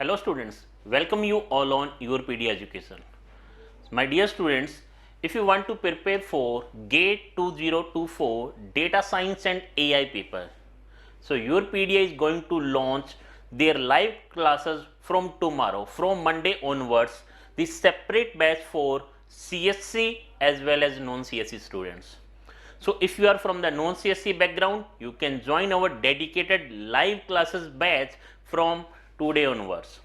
Hello students, welcome you all on YourPedia education. My dear students, if you want to prepare for GATE 2024 Data Science and AI paper, so YourPedia is going to launch their live classes from tomorrow, from Monday onwards, the separate batch for CSE as well as non CSE students. So if you are from the non CSE background, you can join our dedicated live classes batch from today onwards.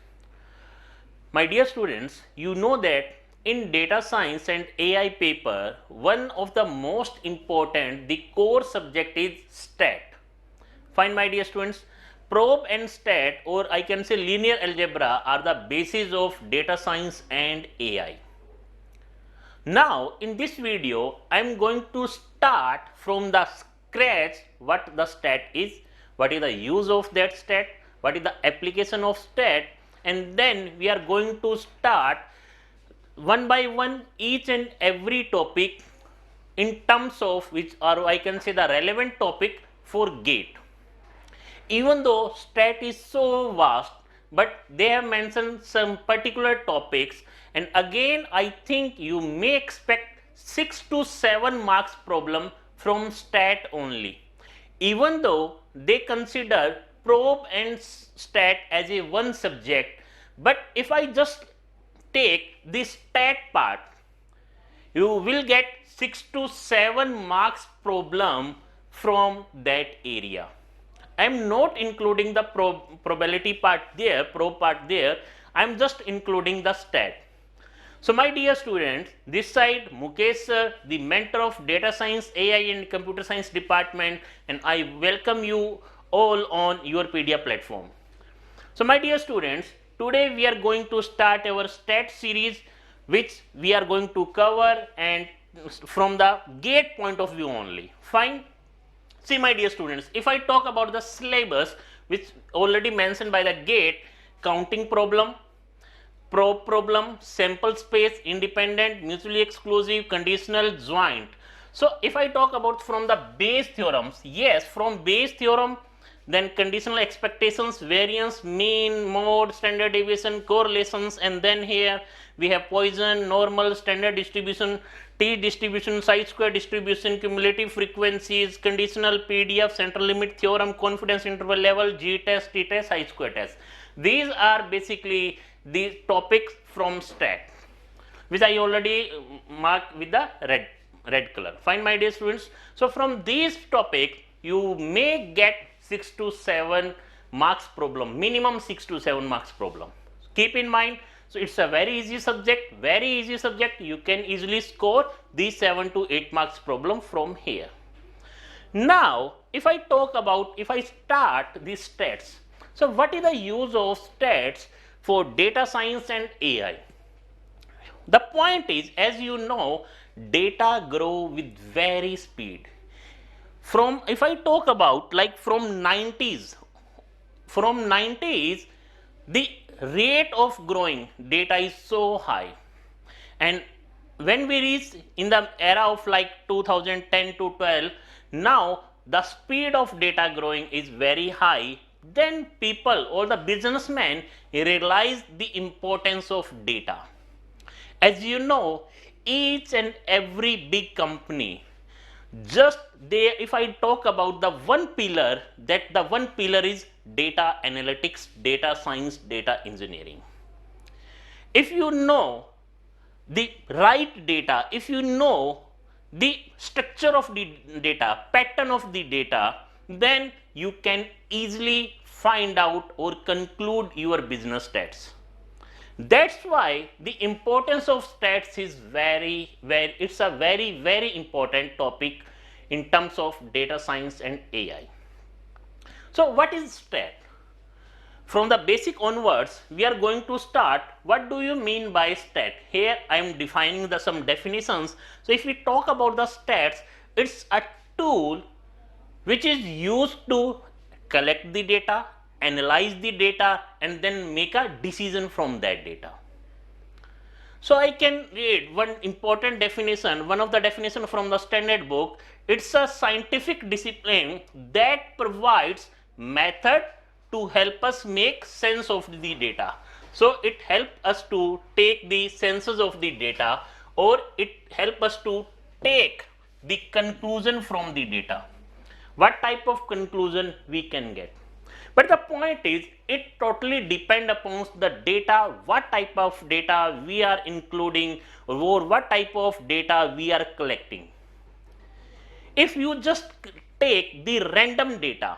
My dear students, you know that in data science and AI paper, one of the most important, the core subject is stat. Fine, my dear students, probe and stat, or I can say linear algebra, are the basis of data science and AI. Now in this video I am going to start from the scratch what the stat is, what is the use of that stat, what is the application of stat, and then we are going to start one by one each and every topic in terms of which, or I can say the relevant topic for GATE. Even though stat is so vast, but they have mentioned some particular topics, and again I think you may expect 6 to 7 marks problem from stat only, even though they consider probe and stat as a one subject. But if I just take this stat part, you will get 6 to 7 marks problem from that area. I am not including the probability part there, probe part there, I am just including the stat. So my dear students, this side Mukesh sir, the mentor of data science, AI and computer science department, and I welcome you all on YourPedia platform. So my dear students, today we are going to start our stat series, which we are going to cover and from the GATE point of view only. Fine. See my dear students, if I talk about the syllabus, which already mentioned by the GATE, counting problem, probe problem, sample space, independent, mutually exclusive, conditional, joint. So if I talk about from the base theorems, yes, from base theorem, then conditional expectations, variance, mean, mode, standard deviation, correlations, and then here we have Poisson, normal, standard distribution, T distribution, chi-square distribution, cumulative frequencies, conditional PDF, central limit theorem, confidence interval level, G-test, T-test, chi-square test. These are basically the topics from stat, which I already marked with the red color. Fine, my dear students. So from these topic you may get 6 to 7 marks problem, minimum 6 to 7 marks problem. Keep in mind, so it's a very easy subject, you can easily score these 7 to 8 marks problem from here. Now if I talk about, if I start these stats, so what is the use of stats for data science and AI? The point is, as you know, data grow with very speed. From, if I talk about like from 90s, the rate of growing data is so high, and when we reach in the era of like 2010 to 12, now the speed of data growing is very high. Then people or the businessmen realize the importance of data. As you know, each and every big company, just they, if I talk about the one pillar, that the one pillar is data analytics, data science, data engineering. If you know the right data, if you know the structure of the data, pattern of the data, then you can easily find out or conclude your business stats. That's why the importance of stats is it's a very important topic in terms of data science and AI. So what is stat? From the basic onwards, we are going to start. What do you mean by stat? Here I am defining some definitions. So if we talk about the stats, it's a tool which is used to collect the data, analyze the data, and then make a decision from that data. So I can read one important definition, one of the definition from the standard book. It's a scientific discipline that provides method to help us make sense of the data. So it helps us to take the census of the data, or it helps us to take the conclusion from the data. What type of conclusion we can get? But the point is, it totally depends upon the data, what type of data we are including, or what type of data we are collecting. If you just take the random data,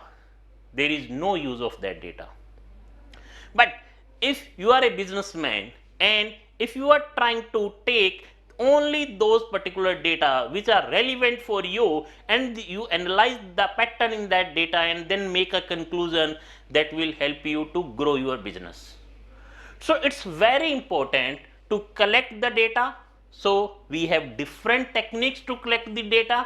there is no use of that data. But if you are a businessman and if you are trying to take only those particular data which are relevant for you, and you analyze the pattern in that data and then make a conclusion, that will help you to grow your business. So it's very important to collect the data. So we have different techniques to collect the data.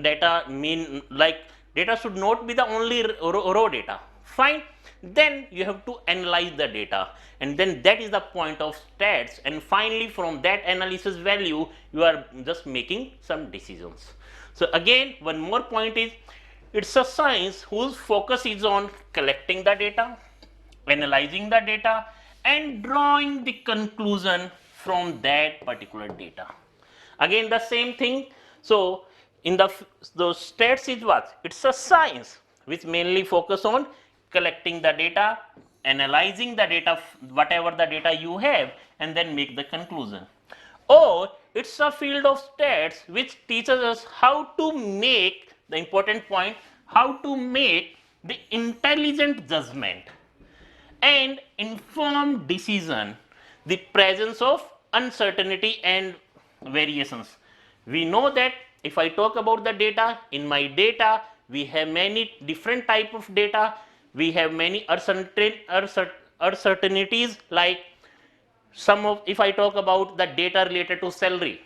Data mean like data should not be the only raw data. Fine. Then you have to analyze the data, and then that is the point of stats, and finally from that analysis value you are just making some decisions. So again, one more point is, it's a science whose focus is on collecting the data, analyzing the data, and drawing the conclusion from that particular data. Again the same thing. So in the stats is what? It's a science which mainly focus on collecting the data, analyzing the data, whatever the data you have, and then make the conclusion. Or it's a field of stats which teaches us how to make the important point, how to make the intelligent judgment and informed decision, the presence of uncertainty and variations. We know that if I talk about the data, in my data we have many different type of data. We have many uncertainties, like some of, if I talk about the data related to salary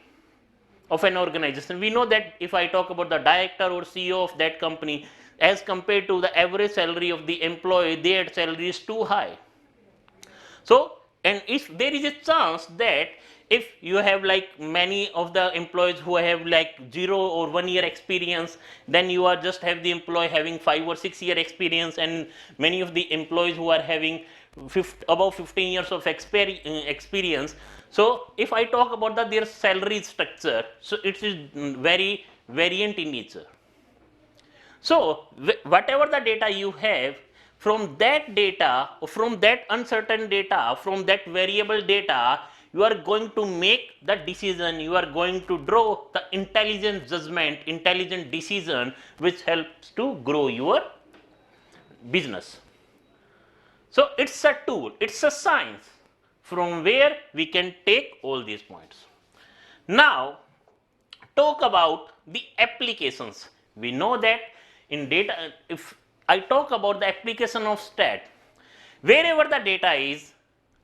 of an organization, we know that if I talk about the director or CEO of that company, as compared to the average salary of the employee, their salary is too high. So, and if there is a chance that if you have like many of the employees who have like 0 or 1 year experience, then you are just have the employee having 5 or 6 year experience, and many of the employees who are having above 15 years of experience. So if I talk about their salary structure, so it is very variant in nature. So whatever the data you have, from that data, or from that uncertain data, from that variable data, you are going to make the decision, you are going to draw the intelligent judgment, intelligent decision, which helps to grow your business. So it's a tool, it's a science from where we can take all these points. Now talk about the applications. We know that in data, if I talk about the application of stat, wherever the data is,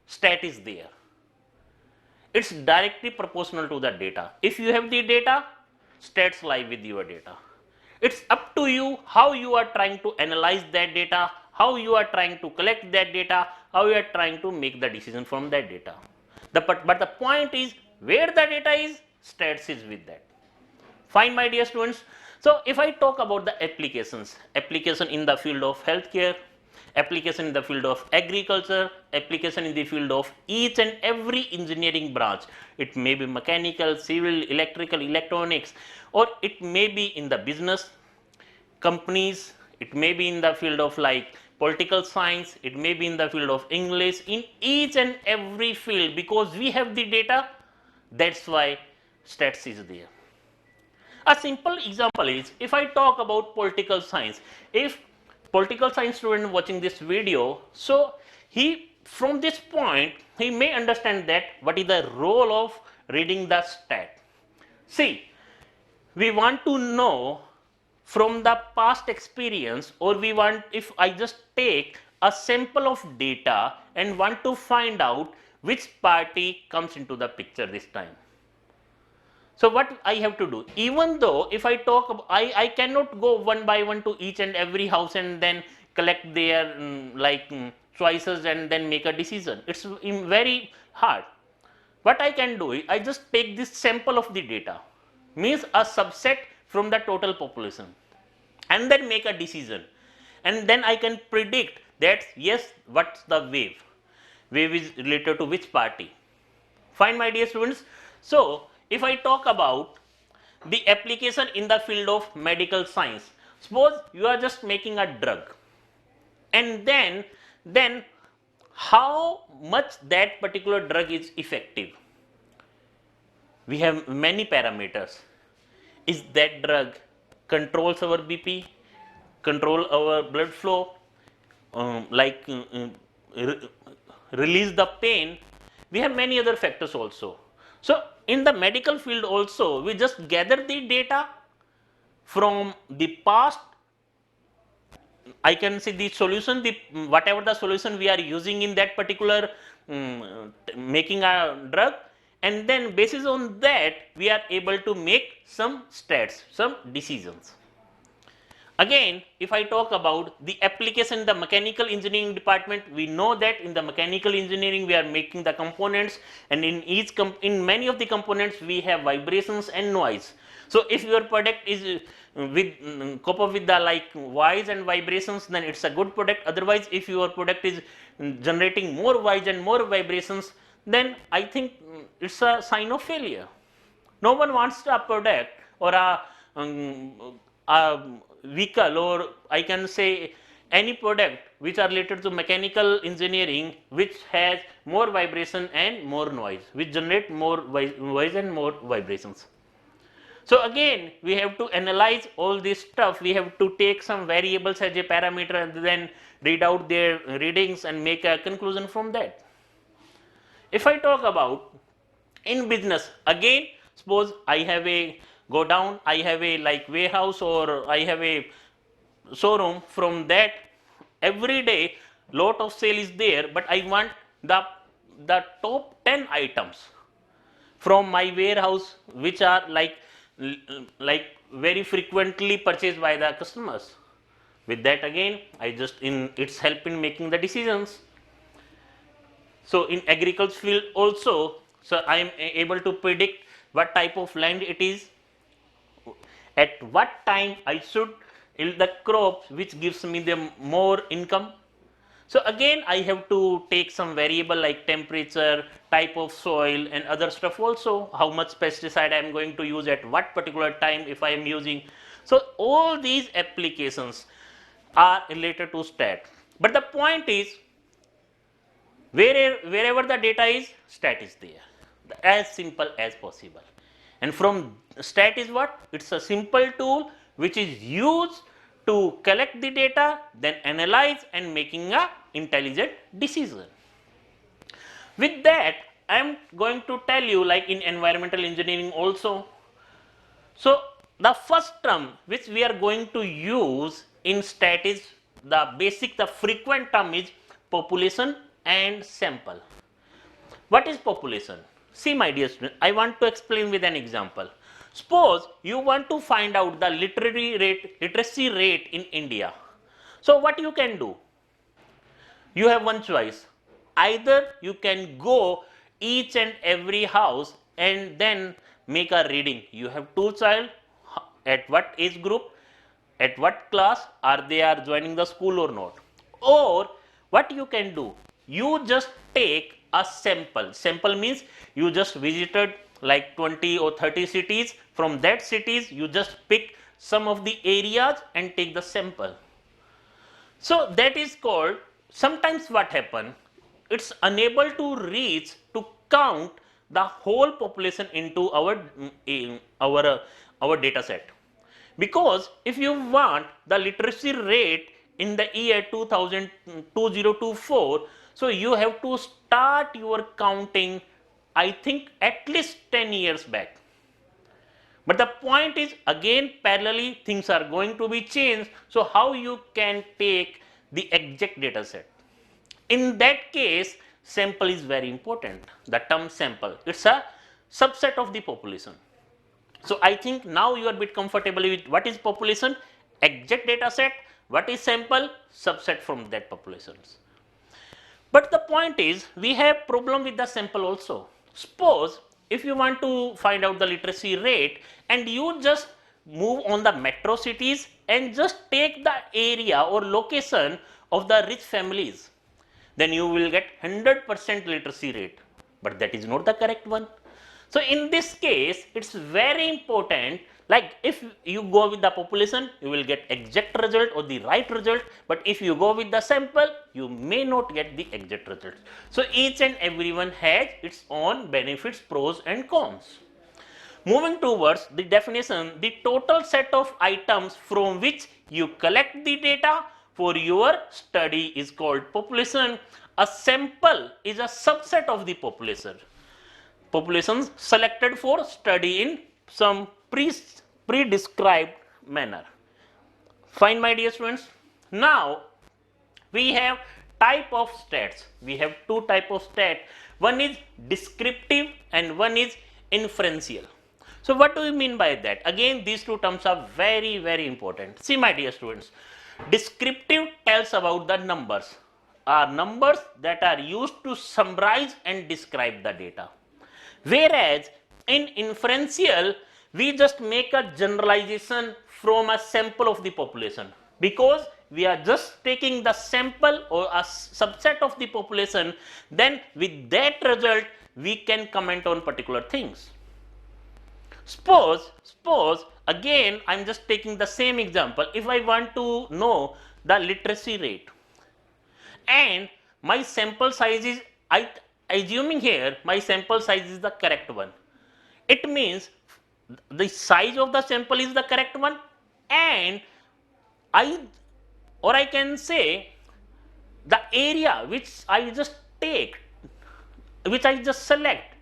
stat is there. It's directly proportional to the data. If you have the data, stats lie with your data. It's up to you how you are trying to analyze that data, how you are trying to collect that data, how you are trying to make the decision from that data. But the point is, where the data is, stats is with that. Fine, my dear students. So if I talk about the applications, application in the field of healthcare, application in the field of agriculture, application in the field of each and every engineering branch. It may be mechanical, civil, electrical, electronics, or it may be in the business companies, it may be in the field of like political science, it may be in the field of English. In each and every field, because we have the data, that's why stats is there. A simple example is, if I talk about political science, if political science student watching this video, so he, from this point, he may understand that what is the role of reading the stat. See, we want to know from the past experience, or we want, if I just take a sample of data and want to find out which party comes into the picture this time. So what I have to do, even though if I talk, I cannot go one by one to each and every house and then collect their choices and then make a decision. It's very hard. What I can do, I just take this sample of the data, means a subset from the total population, and then make a decision, and then I can predict that yes, what's the wave. wave is related to which party. Fine, my dear students. So if I talk about the application in the field of medical science, suppose you are just making a drug, and then how much that particular drug is effective. We have many parameters. Is that drug controls our BP, control our blood flow, re- release the pain? We have many other factors also. So in the medical field also, we just gather the data from the past. I can say the solution, the whatever the solution we are using in that particular making a drug, and then basis on that we are able to make some stats, some decisions. Again, if I talk about the application in the mechanical engineering department, we know that in the mechanical engineering we are making the components, and in in many of the components we have vibrations and noise. So if your product is with cope up with the like noise and vibrations, then it's a good product. Otherwise, if your product is generating more noise and more vibrations, then I think it's a sign of failure. No one wants a product or a vehicle, or I can say any product which are related to mechanical engineering which has more vibration and more noise, which generate more noise and more vibrations. So again, we have to analyze all this stuff. We have to take some variables as a parameter and then read out their readings and make a conclusion from that. If I talk about in business, again, suppose I have a go down, I have a like warehouse or I have a showroom. From that every day lot of sale is there, but I want the top 10 items from my warehouse which are like very frequently purchased by the customers. With that again, I just it's help in making the decisions. So in agriculture field also, so I am able to predict what type of land it is, at what time I should yield the crops which gives me the more income. So again, I have to take some variable like temperature, type of soil and other stuff also, how much pesticide I am going to use at what particular time if I am using. So all these applications are related to stat. But the point is, wherever the data is, stat is there, as simple as possible. And from stat is what? It's a simple tool which is used to collect the data, then analyze and making a intelligent decision. With that, I am going to tell you like in environmental engineering also. So the first term which we are going to use in stat is the basic, the frequent term is population and sample. What is population? See my dear student, I want to explain with an example. Suppose you want to find out the literacy rate in India. So what you can do? You have one choice. Either you can go each and every house and then make a reading. You have two child, at what age group, at what class are they are joining the school or not. Or what you can do? You just take a sample. Sample means you just visited like 20 or 30 cities. From that cities you just pick some of the areas and take the sample. So that is called, sometimes what happen, it's unable to reach to count the whole population into our data set. Because if you want the literacy rate in the year 2024, so you have to start your counting, I think at least 10 years back. But the point is, again parallelly things are going to be changed. So how you can take the exact data set? In that case, sample is very important. The term sample, it's a subset of the population. So I think now you are a bit comfortable with what is population, exact data set, what is sample, subset from that populations. But the point is, we have problem with the sample also. Suppose if you want to find out the literacy rate and you just move on the metro cities and just take the area or location of the rich families, then you will get 100% literacy rate, but that is not the correct one. So in this case, it's very important, like if you go with the population, you will get exact result or the right result, but if you go with the sample, you may not get the exact result. So each and everyone has its own benefits, pros and cons. Moving towards the definition, the total set of items from which you collect the data for your study is called population. A sample is a subset of the populations selected for study in some pre-described manner. Fine, my dear students. Now we have type of stats. We have two type of stat. One is descriptive and one is inferential. So what do you mean by that? Again, these two terms are very, very important. See, my dear students, descriptive tells about the numbers, are numbers that are used to summarize and describe the data. Whereas in inferential, we just make a generalization from a sample of the population, because we are just taking the sample or a subset of the population, then with that result we can comment on particular things. Suppose again, I am just taking the same example. If I want to know the literacy rate and my sample size is, assuming here my sample size is the correct one, it means the size of the sample is the correct one, and I can say the area which I just select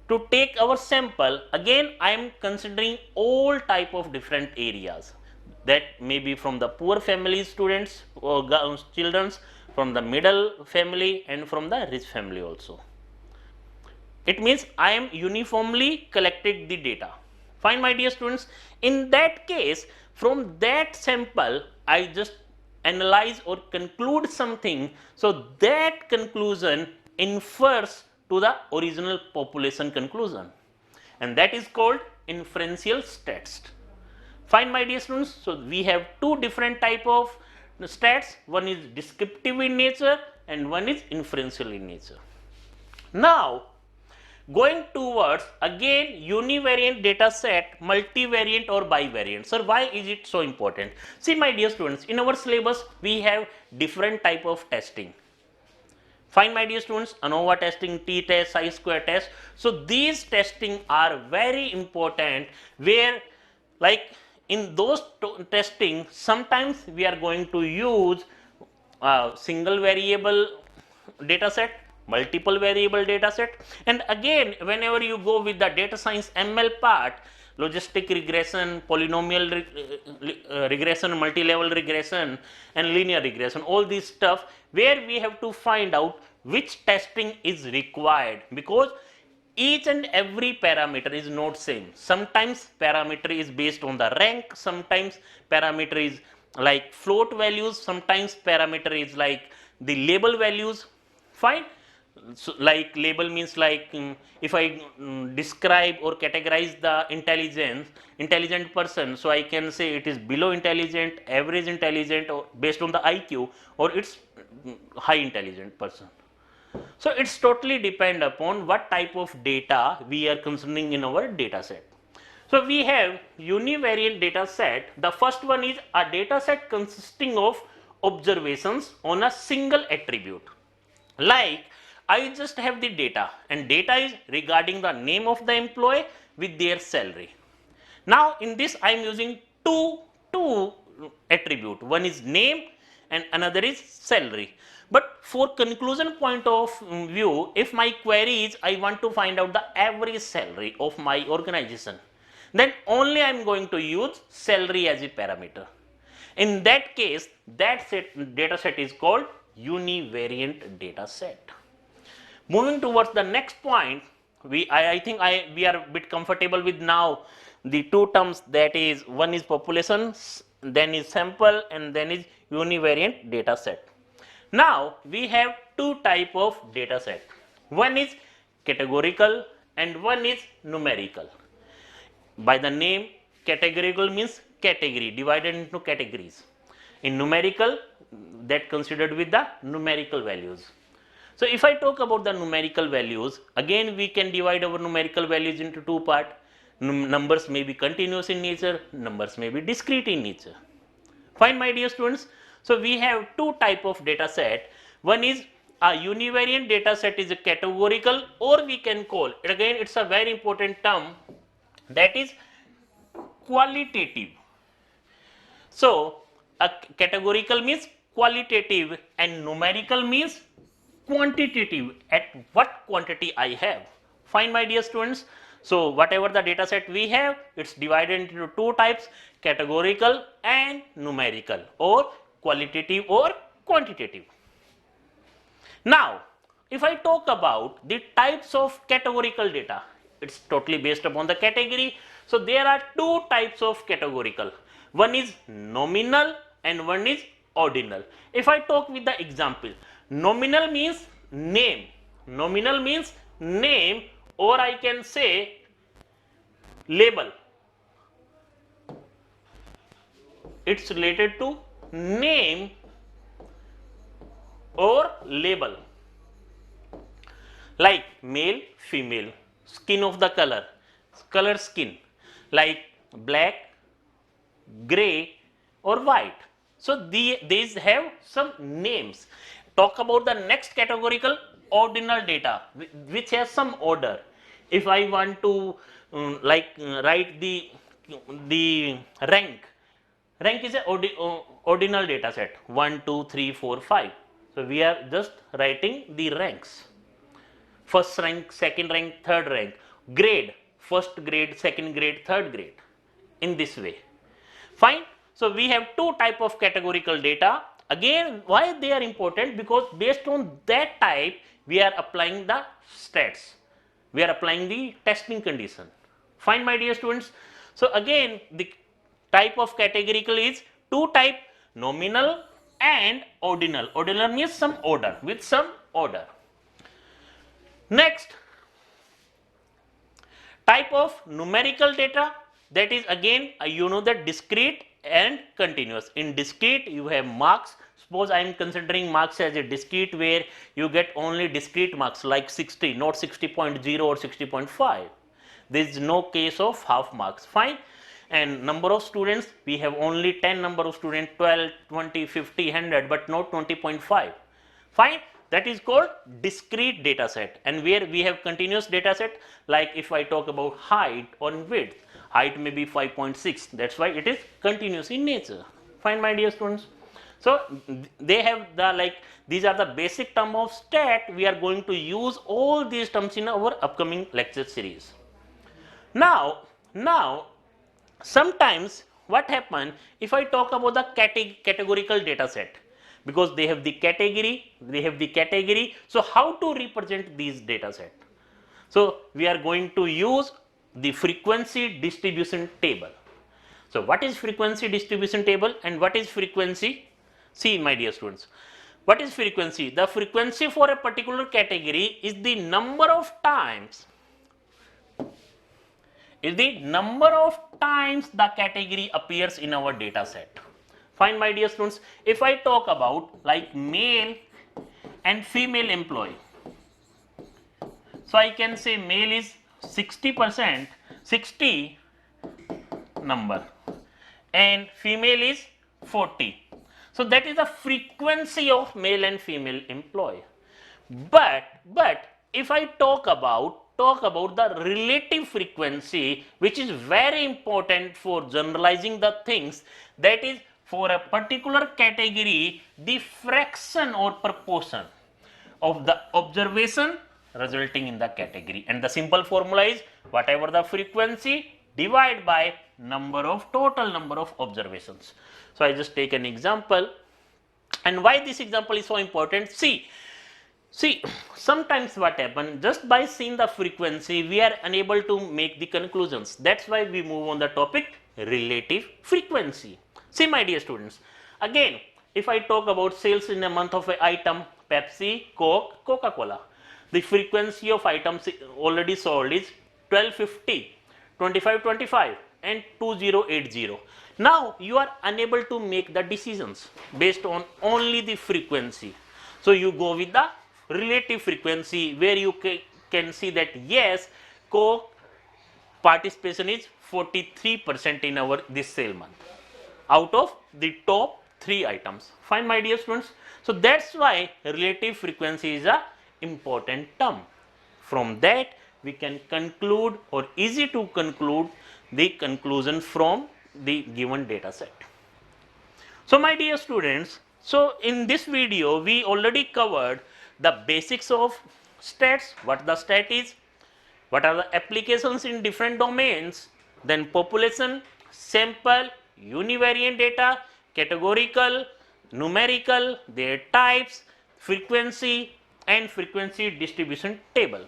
to take our sample. Again, I am considering all type of different areas, that may be from the poor family students or children, from the middle family and from the rich family also. It means I am uniformly collecting the data. Fine, my dear students. In that case, from that sample I just analyze or conclude something, so that conclusion infers to the original population conclusion, and that is called inferential stats. Fine, my dear students. So we have two different type of stats. One is descriptive in nature and one is inferential in nature. Now going towards again univariant data set, multivariant or bivariant. Sir, why is it so important? See, my dear students, in our syllabus we have different type of testing. Fine, my dear students, ANOVA testing, t-test, chi-square test. So these testing are very important, where like in those testing sometimes we are going to use single variable data set, multiple variable data set, and again whenever you go with the data science ML part, logistic regression, polynomial regression, multi-level regression and linear regression, all this stuff, where we have to find out which testing is required, because each and every parameter is not same. Sometimes parameter is based on the rank, sometimes parameter is like float values, sometimes parameter is like the label values. Fine. So like label means like if I describe or categorize the intelligent person, so I can say it is below intelligent, average intelligent, or based on the IQ, or it's high intelligent person. So it's totally depend upon what type of data we are considering in our data set. So we have univariant data set. The first one is a data set consisting of observations on a single attribute. Like I just have the data, and data is regarding the name of the employee with their salary. Now in this I am using two attribute, one is name and another is salary. But for conclusion point of view, if my query is I want to find out the average salary of my organization, then only I am going to use salary as a parameter. In that case, that data set is called univariant data set. Moving towards the next point, I think we are a bit comfortable with now the two terms, that is one is population, then is sample, and then is univariant data set. Now we have two type of data set. One is categorical and one is numerical. By the name, categorical means category, divided into categories. In numerical, that considered with the numerical values. So if I talk about the numerical values, again we can divide our numerical values into two parts. Numbers may be continuous in nature, numbers may be discrete in nature. Fine, my dear students. So we have two type of data set. One is a univariant data set is a categorical, or we can call it, again it's a very important term, that is qualitative. So a categorical means qualitative and numerical means quantitative, at what quantity I have. Fine, my dear students. So whatever the data set we have, it's divided into two types, categorical and numerical, or qualitative or quantitative. Now if I talk about the types of categorical data, it's totally based upon the category. So there are two types of categorical. One is nominal and one is ordinal. If I talk with the example, nominal means name. Nominal means name, or I can say label. It's related to name or label. Like male, female, skin of the color skin, like black, gray or white. So these have some names. Talk about the next categorical, ordinal data, which has some order. If I want to write the rank is a ordinal data set, 1, 2, 3, 4, 5. So we are just writing the ranks. First rank, second rank, third rank. Grade, first grade, second grade, third grade. In this way. Fine. So we have two type of categorical data. Again, why they are important? Because based on that type, we are applying the stats. We are applying the testing condition. Fine, my dear students. So again, the type of categorical is two type, nominal and ordinal. Ordinal means some order, with some order. Next, type of numerical data, that is again you know that discrete and continuous. In discrete you have marks. Suppose I am considering marks as a discrete, where you get only discrete marks like 60, not 60.0 or 60.5. There is no case of half marks. Fine. And number of students, we have only 10 number of students, 12, 20, 50, 100, but not 20.5. Fine. That is called discrete data set. And where we have continuous data set, like if I talk about height or width, height may be 5.6, that's why it is continuous in nature. Fine, my dear students. So they have the these are the basic term of stat. We are going to use all these terms in our upcoming lecture series. Now sometimes what happen if I talk about the categorical data set, because they have the category, so how to represent these data set? So we are going to use the frequency distribution table. So what is frequency distribution table and what is frequency? See, my dear students, what is frequency? The frequency for a particular category is the number of times the category appears in our data set. Fine, my dear students. If I talk about like male and female employee, so I can say male is 60%, 60 number, and female is 40. So that is the frequency of male and female employee. But if I talk about the relative frequency, which is very important for generalizing the things, that is for a particular category, the fraction or proportion of the observation resulting in the category. And the simple formula is whatever the frequency divided by total number of observations. So I just take an example. And why this example is so important? See, sometimes what happens, just by seeing the frequency, we are unable to make the conclusions. That's why we move on the topic relative frequency. See, my dear students, again, if I talk about sales in a month of an item, Pepsi, Coke, Coca-Cola, the frequency of items already sold is 1250, 2525 and 2080. Now you are unable to make the decisions based on only the frequency. So you go with the relative frequency, where you can see that yes, participation is 43% in our this sale month out of the top 3 items. Fine, my dear students. So that's why relative frequency is a important term. From that we can conclude, or easy to conclude, the conclusion from the given data set. So my dear students, so in this video we already covered the basics of stats, what the stat is, what are the applications in different domains, then population, sample, univariant data, categorical, numerical, their types, frequency and frequency distribution table.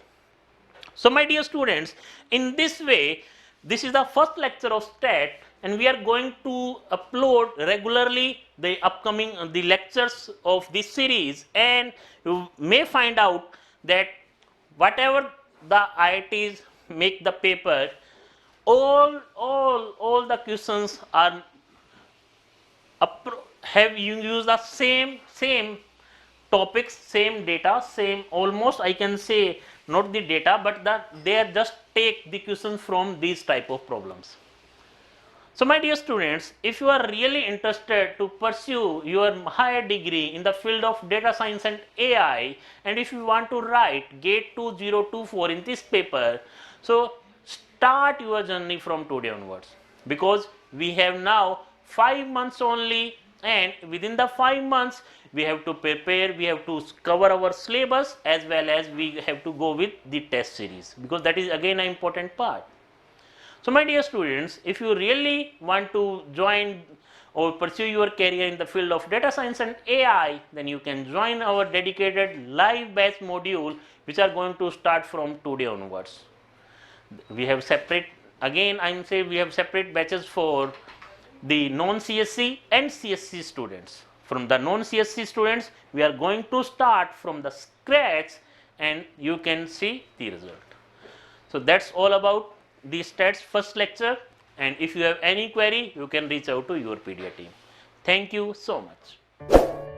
So my dear students, in this way, this is the first lecture of stat, and we are going to upload regularly the upcoming the lectures of this series, and you may find out that whatever the IITs make the paper, all the questions are have you use the same topics, same data, same, almost I can say not the data, but they are just take the questions from these type of problems. So my dear students, if you are really interested to pursue your higher degree in the field of data science and AI, and if you want to write GATE 2024 in this paper, so start your journey from today onwards, because we have now 5 months only, and within the 5 months we have to prepare, we have to cover our syllabus, as well as we have to go with the test series, because that is again an important part. So my dear students, if you really want to join or pursue your career in the field of data science and AI, then you can join our dedicated live batch module, which are going to start from today onwards. We have separate, again I am saying, we have separate batches for the non CSE and CSE students. From the non CSE students, we are going to start from the scratch, and you can see the result. So that's all about the stats first lecture, and if you have any query, you can reach out to YourPedia team. Thank you so much.